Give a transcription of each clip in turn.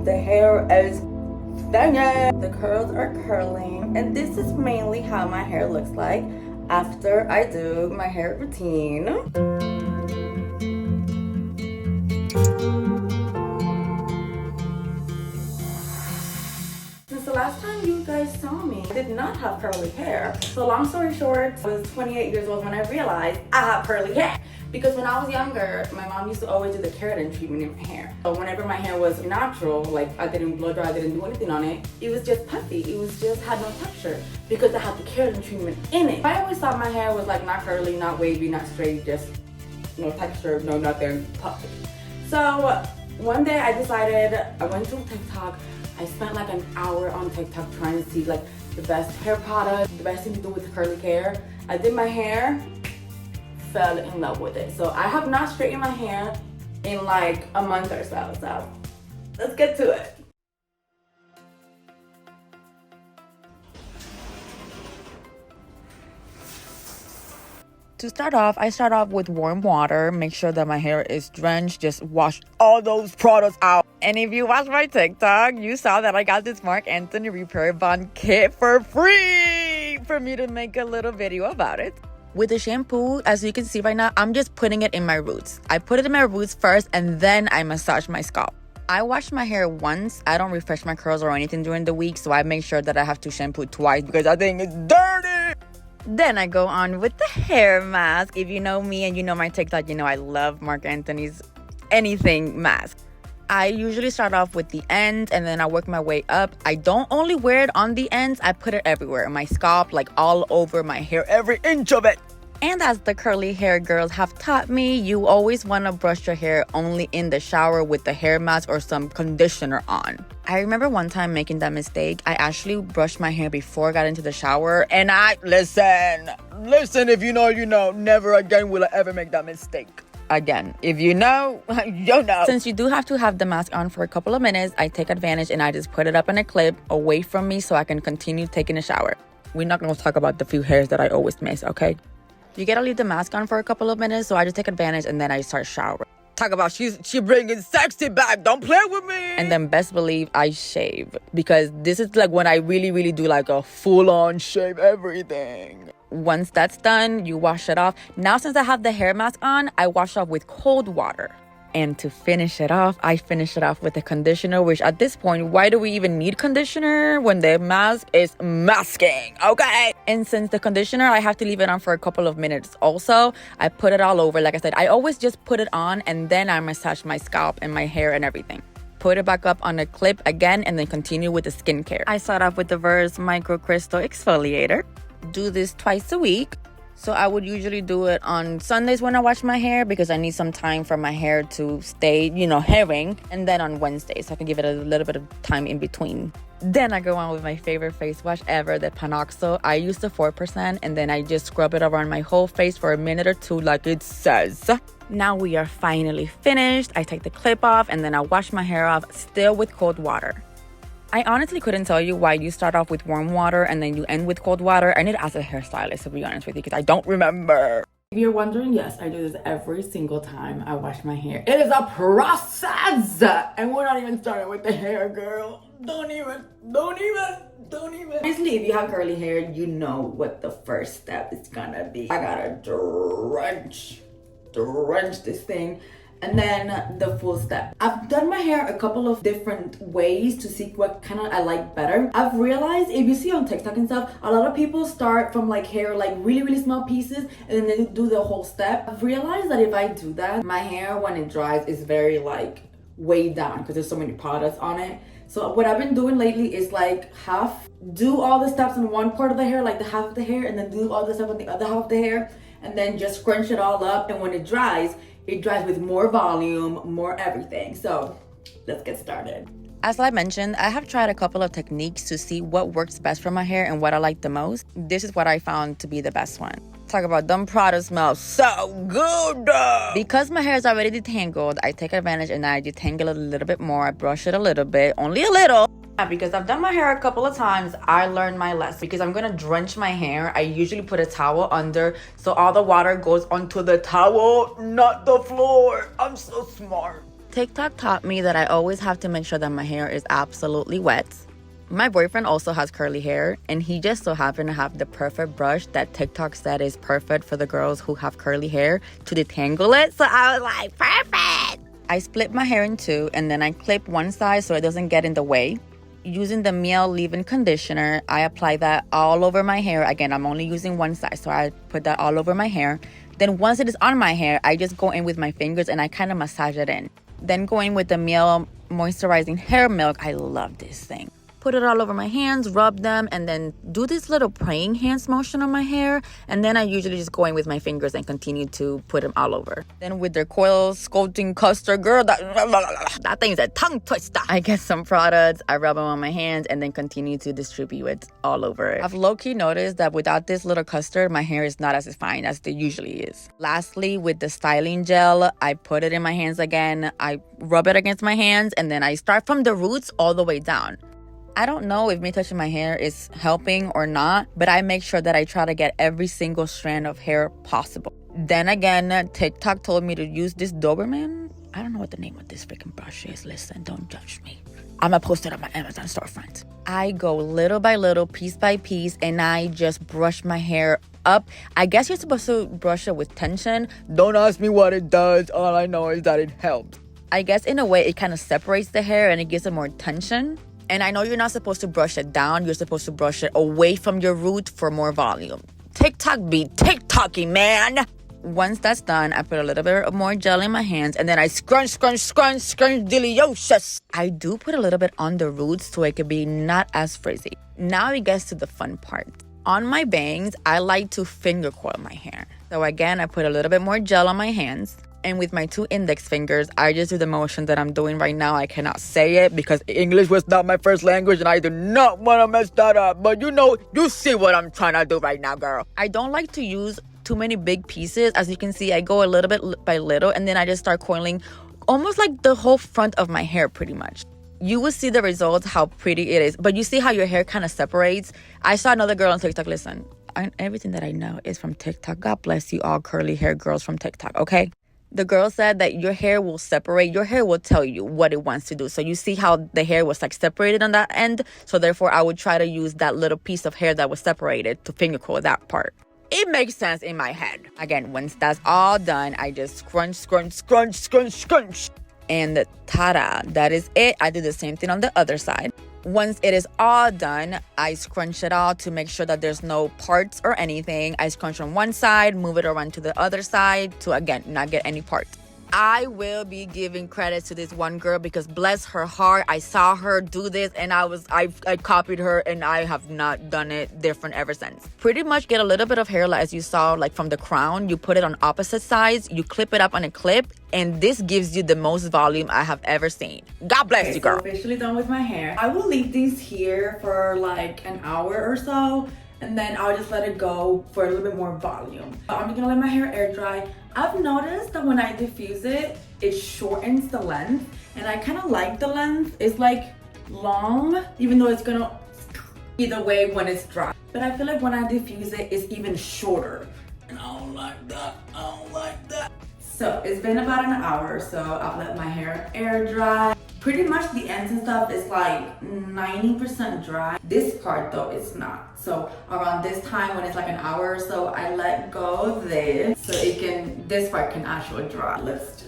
The hair is stunning. The curls are curling, and this is mainly how my hair looks like after I do my hair routine. Since the last time you guys saw me, I did not have curly hair. So long story short, I was 28 years old when I realized I have curly hair. Because when I was younger, my mom used to always do the keratin treatment in my hair. So whenever my hair was natural, like I didn't blow dry, I didn't do anything on it, it was just puffy. It was just had no texture because I had the keratin treatment in it. I always thought my hair was like not curly, not wavy, not straight, just no texture, no nothing, puffy. So one day I decided, I went to TikTok. I spent like an hour on TikTok trying to see like the best hair product, the best thing to do with curly hair. I did my hair, fell in love with it. So I have not straightened my hair in like a month or so. So let's get to it. To start off, I start off with warm water, make sure that my hair is drenched, just wash all those products out. And if you watch my TikTok, you saw that I got this Marc Anthony Repair Bond kit for free for me to make a little video about it. With the shampoo, as you can see right now, I'm just putting it in my roots. I put it in my roots first and then I massage my scalp. I wash my hair once. I don't refresh my curls or anything during the week, so I make sure that I have to shampoo twice because I think it's dirty. Then I go on with the hair mask. If you know me and you know my TikTok, you know I love Marc Anthony's anything mask. I usually start off with the ends and then I work my way up. I don't only wear it on the ends, I put it everywhere. My scalp, like all over my hair, every inch of it. And as the curly hair girls have taught me, you always want to brush your hair only in the shower with the hair mask or some conditioner on. I remember one time making that mistake. I actually brushed my hair before I got into the shower. And listen, if you know, you know, never again will I ever make that mistake. Again, if you know, you know. Since you do have to have the mask on for a couple of minutes, I take advantage and I just put it up in a clip away from me so I can continue taking a shower. We're not going to talk about the few hairs that I always miss, okay? You gotta leave the mask on for a couple of minutes, so I just take advantage and then I start showering. Talk about she bringing sexy back, don't play with me. And then best believe I shave because this is like when I really do like a full-on shave everything. Once that's done, you wash it off. Now since I have the hair mask on, I wash off with cold water. And to finish it off, I finish it off with a conditioner, which at this point, why do we even need conditioner when the mask is masking, okay? And since the conditioner, I have to leave it on for a couple of minutes. Also, I put it all over. Like I said, I always just put it on and then I massage my scalp and my hair and everything. Put it back up on a clip again and then continue with the skincare. I start off with the Vers Micro Crystal Exfoliator. Do this twice a week. So I would usually do it on Sundays when I wash my hair because I need some time for my hair to stay, you know, hairing. And then on Wednesdays, so I can give it a little bit of time in between. Then I go on with my favorite face wash ever, the Panoxo. I use the 4% and then I just scrub it around my whole face for a minute or two like it says. Now we are finally finished. I take the clip off and then I wash my hair off, still with cold water. I honestly couldn't tell you why you start off with warm water and then you end with cold water. I need to ask a hairstylist, to be honest with you, because I don't remember. If you're wondering, yes, I do this every single time I wash my hair. It is a process! And we're not even starting with the hair, girl. Don't even. Obviously, if you have curly hair, you know what the first step is gonna be. I gotta drench this thing. And then the full step. I've done my hair a couple of different ways to see what kind of I like better. I've realized if you see on TikTok and stuff, a lot of people start from like hair, like really small pieces and then they do the whole step. I've realized that if I do that, my hair when it dries is very like weighed down because there's so many products on it. So what I've been doing lately is like do all the steps on one part of the hair, like the half of the hair, and then do all the stuff on the other half of the hair, and then just scrunch it all up. And when it dries with more volume, more everything. So let's get started. As I mentioned, I have tried a couple of techniques to see what works best for my hair and what I like the most. This is what I found to be the best one. Talk about them products smell so good. Because my hair is already detangled, I take advantage and I detangle it a little bit more. I brush it a little bit, only a little. Because I've done my hair a couple of times, I learned my lesson. Because I'm gonna drench my hair, I usually put a towel under so all the water goes onto the towel, not the floor. I'm so smart. TikTok taught me that I always have to make sure that my hair is absolutely wet. My boyfriend also has curly hair, and he just so happened to have the perfect brush that TikTok said is perfect for the girls who have curly hair to detangle it. So I was like, perfect! I split my hair in two, and then I clip one side so it doesn't get in the way. Using the Miel leave-in conditioner, I apply that all over my hair. Again, I'm only using one side, so I put that all over my hair. Then once it is on my hair, I just go in with my fingers and I kind of massage it in. Then go in with the Miel moisturizing hair milk. I love this thing. Put it all over my hands, rub them, and then do this little praying hands motion on my hair. And then I usually just go in with my fingers and continue to put them all over. Then with their coil sculpting custard, girl, that thing's a tongue twister. I get some products, I rub them on my hands, and then continue to distribute it all over it. I've low-key noticed that without this little custard, my hair is not as fine as it usually is. Lastly, with the styling gel, I put it in my hands again. I rub it against my hands, and then I start from the roots all the way down. I don't know if me touching my hair is helping or not, but I make sure that I try to get every single strand of hair possible. Then again, TikTok told me to use this Doberman. I don't know what the name of this freaking brush is. Listen, don't judge me. I'm gonna post it on my Amazon storefront. I go little by little, piece by piece, and I just brush my hair up. I guess you're supposed to brush it with tension. Don't ask me what it does. All I know is that it helps. I guess in a way, it kind of separates the hair and it gives it more tension. And I know you're not supposed to brush it down. You're supposed to brush it away from your root for more volume. TikTok be TikToking, man. Once that's done, I put a little bit more gel in my hands, and then I scrunch delicious. I do put a little bit on the roots so it could be not as frizzy. Now it gets to the fun part. On my bangs, I like to finger coil my hair. So again, I put a little bit more gel on my hands. And with my two index fingers, I just do the motion that I'm doing right now. I cannot say it because English was not my first language and I do not want to mess that up. But you see what I'm trying to do right now, girl. I don't like to use too many big pieces. As you can see, I go a little bit by little and then I just start coiling almost like the whole front of my hair pretty much. You will see the results, how pretty it is. But you see how your hair kind of separates? I saw another girl on TikTok. Listen, everything that I know is from TikTok. God bless you all curly hair girls from TikTok, okay? The girl said that your hair will separate. Your hair will tell you what it wants to do. So you see how the hair was like separated on that end. So therefore, I would try to use that little piece of hair that was separated to finger coil that part. It makes sense in my head. Again, once that's all done, I just scrunch. And ta-da, that is it. I do the same thing on the other side. Once it is all done, I scrunch it all to make sure that there's no parts or anything. I scrunch on one side, move it around to the other side to, again, not get any parts. I will be giving credit to this one girl because bless her heart, I saw her do this and I copied her and I have not done it different ever since. Pretty much get a little bit of hair as you saw like from the crown. You put it on opposite sides, you clip it up on a clip, and this gives you the most volume I have ever seen. God bless you, girl. So officially done with my hair. I will leave these here for like an hour or so, and then I'll just let it go for a little bit more volume. I'm just gonna let my hair air dry. I've noticed that when I diffuse it, it shortens the length, and I kind of like the length. It's like long, even though it's gonna either way when it's dry. But I feel like when I diffuse it, it's even shorter. And I don't like that. So it's been about an hour or so. I've let my hair air dry. Pretty much the ends and stuff is like 90% dry. This part though, it's not. So around this time when it's like an hour or so, I let go of this so this part can actually dry. Let's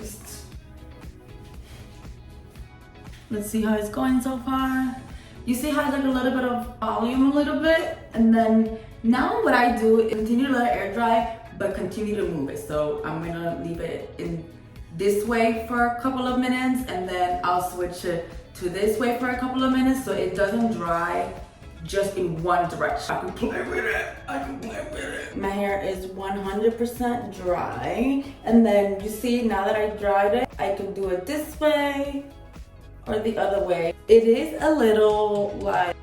see how it's going so far. You see how it's like a little bit of volume a little bit? And then now what I do is continue to let it air dry, but continue to move it. So I'm gonna leave it in this way for a couple of minutes, and then I'll switch it to this way for a couple of minutes so it doesn't dry just in one direction. I can play with it. My hair is 100% dry, and then you see now that I dried it, I can do it this way or the other way. It is a little like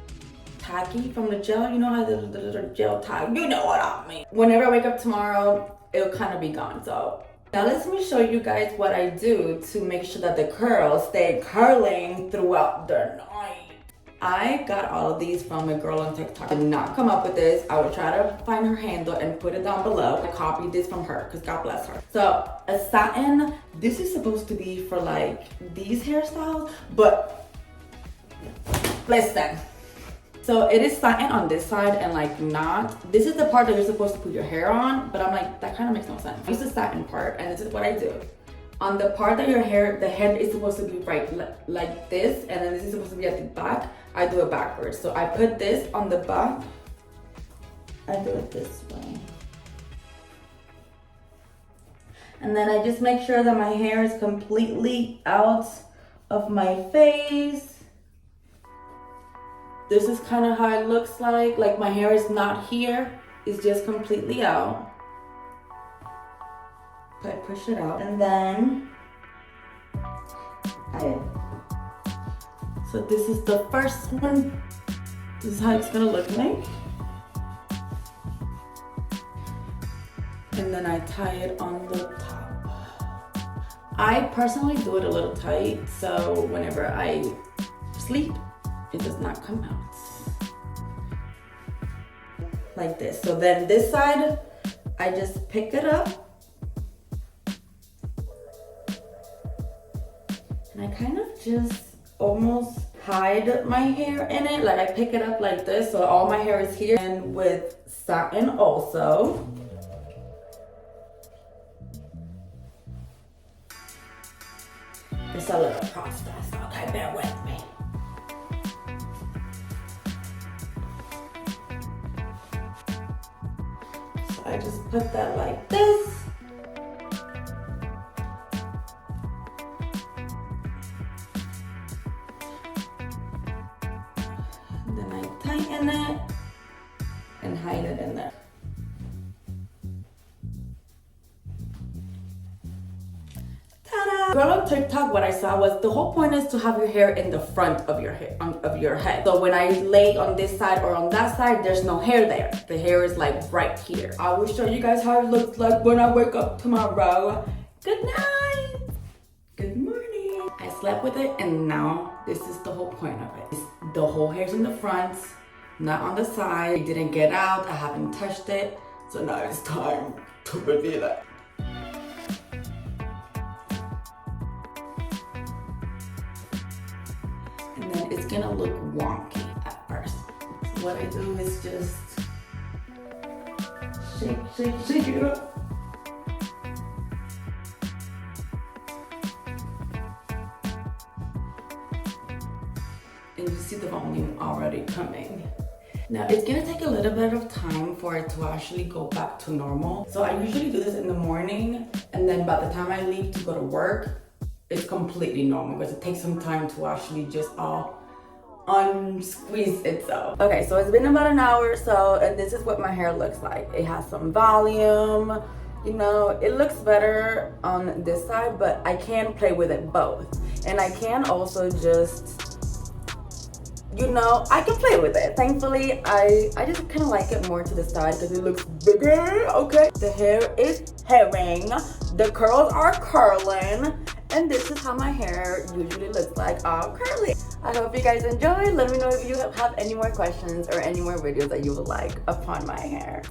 tacky from the gel. You know how the little gel tag, you know what I mean. Whenever I wake up tomorrow, it'll kind of be gone. So now let me show you guys what I do to make sure that the curls stay curling throughout the night. I got all of these from a girl on TikTok. I did not come up with this. I would try to find her handle and put it down below. I copied this from her because God bless her. So a satin, this is supposed to be for like these hairstyles, but listen. So it is satin on this side and like not. This is the part that you're supposed to put your hair on, but I'm like, that kind of makes no sense. Use the satin part, and this is what I do. On the part that your hair, the head is supposed to be right like this, and then this is supposed to be at the back, I do it backwards. So I put this on the back, I do it this way. And then I just make sure that my hair is completely out of my face. This is kind of how it looks like my hair is not here, it's just completely out. I push it out, and then so this is the first one. This is how it's gonna look like. And then I tie it on the top. I personally do it a little tight, so whenever I sleep, it does not come out. Like this. So then this side, I just pick it up. I kind of just almost hide my hair in it. Like I pick it up like this, so all my hair is here. And with satin also. It's a little process, okay, bear with me. So I just put that like this. Tighten it and hide it in there. Ta-da! Girl on TikTok, what I saw was the whole point is to have your hair in the front of your hair, of your head. So when I lay on this side or on that side, there's no hair there. The hair is like right here. I will show you guys how it looks like when I wake up tomorrow. Good night. Good morning. I slept with it, and now this is the whole point of it. The whole hair's in the front, not on the side. It didn't get out, I haven't touched it. So now it's time to reveal it. And then it's gonna look wonky at first. So what I do is just shake it up. And you see the volume already coming. Now it's gonna take a little bit of time for it to actually go back to normal. So I usually do this in the morning, and then by the time I leave to go to work, it's completely normal because it takes some time to actually just all unsqueeze itself. Okay, so it's been about an hour or so, and this is what my hair looks like. It has some volume, you know, it looks better on this side, but I can play with it both. And I can also just, you know, I can play with it. Thankfully, I just kind of like it more to the side because it looks bigger, okay? The hair is hairing, the curls are curling, and this is how my hair usually looks like, all curly. I hope you guys enjoyed. Let me know if you have any more questions or any more videos that you would like upon my hair.